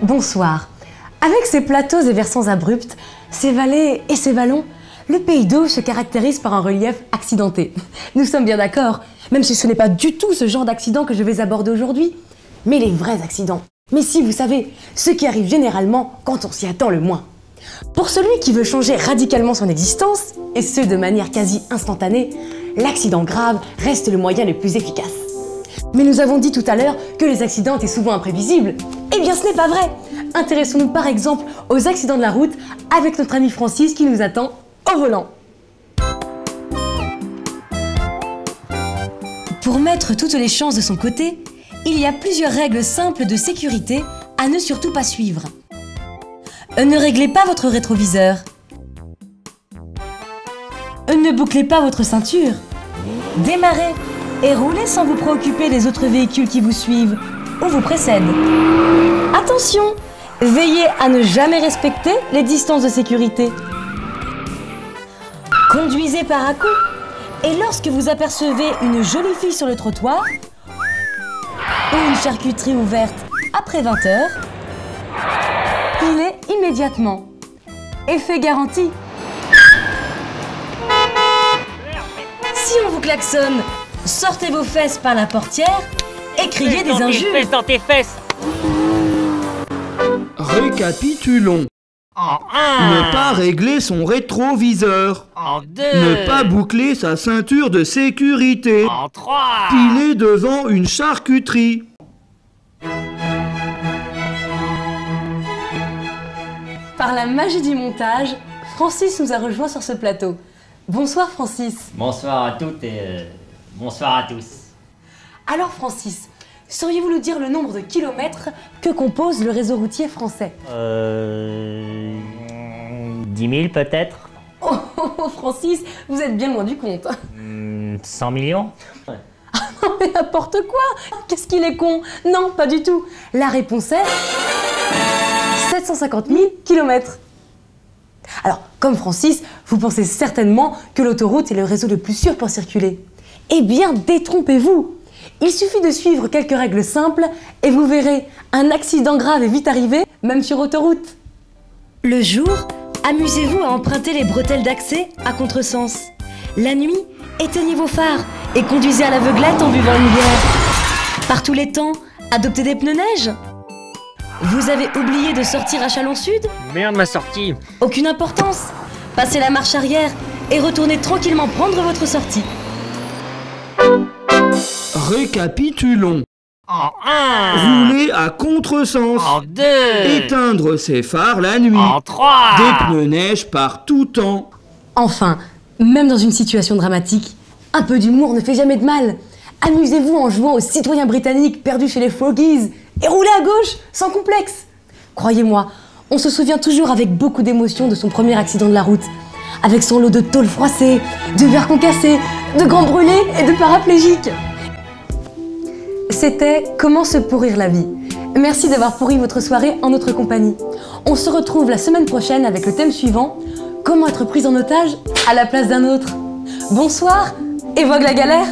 Bonsoir. Avec ses plateaux et versants abrupts, ses vallées et ses vallons, le Pays d'Auge se caractérise par un relief accidenté. Nous sommes bien d'accord, même si ce n'est pas du tout ce genre d'accident que je vais aborder aujourd'hui, mais les vrais accidents. Mais si, vous savez, ceux qui arrivent généralement quand on s'y attend le moins. Pour celui qui veut changer radicalement son existence, et ce de manière quasi instantanée, l'accident grave reste le moyen le plus efficace. Mais nous avons dit tout à l'heure que les accidents étaient souvent imprévisibles. Eh bien ce n'est pas vrai. Intéressons-nous par exemple aux accidents de la route avec notre ami Francis qui nous attend au volant. Pour mettre toutes les chances de son côté, il y a plusieurs règles simples de sécurité à ne surtout pas suivre. Ne réglez pas votre rétroviseur. Ne bouclez pas votre ceinture. Démarrez et roulez sans vous préoccuper des autres véhicules qui vous suivent ou vous précèdent. Attention, veillez à ne jamais respecter les distances de sécurité. Conduisez par à-coups et lorsque vous apercevez une jolie fille sur le trottoir ou une charcuterie ouverte après 20 h, filez immédiatement. Effet garanti. Si on vous klaxonne, sortez vos fesses par la portière et criez des injures. Fesses dans tes fesses. Récapitulons. En 1. Ne pas régler son rétroviseur. En 2. Ne pas boucler sa ceinture de sécurité. En 3. Piler devant une charcuterie. Par la magie du montage, Francis nous a rejoint sur ce plateau. Bonsoir Francis. Bonsoir à toutes et bonsoir à tous. Alors Francis, sauriez-vous nous dire le nombre de kilomètres que compose le réseau routier français? 10 000 peut-être. Oh Francis, vous êtes bien loin du compte. 100 millions. Non mais n'importe quoi. Qu'est-ce qu'il est con. Non, pas du tout. La réponse est 750 000 kilomètres. Alors, comme Francis, vous pensez certainement que l'autoroute est le réseau le plus sûr pour circuler. Eh bien, détrompez-vous. Il suffit de suivre quelques règles simples et vous verrez, un accident grave est vite arrivé, même sur autoroute. Le jour, amusez-vous à emprunter les bretelles d'accès à contresens. La nuit, éteignez vos phares et conduisez à l'aveuglette en buvant une bière. Par tous les temps, adoptez des pneus neige. Vous avez oublié de sortir à Chalon-Sud? Merde, ma sortie. Aucune importance. Passez la marche arrière et retournez tranquillement prendre votre sortie. Récapitulons. En 1. Rouler à contresens. En 2. Éteindre ses phares la nuit. En 3. Des pneus neige par tout temps. Enfin, même dans une situation dramatique, un peu d'humour ne fait jamais de mal. Amusez-vous en jouant aux citoyens britanniques perdus chez les Froggies et roulez à gauche sans complexe. Croyez-moi, on se souvient toujours avec beaucoup d'émotion de son premier accident de la route, avec son lot de tôles froissées, de verres concassés, de grands brûlés et de paraplégiques. C'était Comment se pourrir la vie. Merci d'avoir pourri votre soirée en notre compagnie. On se retrouve la semaine prochaine avec le thème suivant, comment être pris en otage à la place d'un autre. Bonsoir et vogue la galère!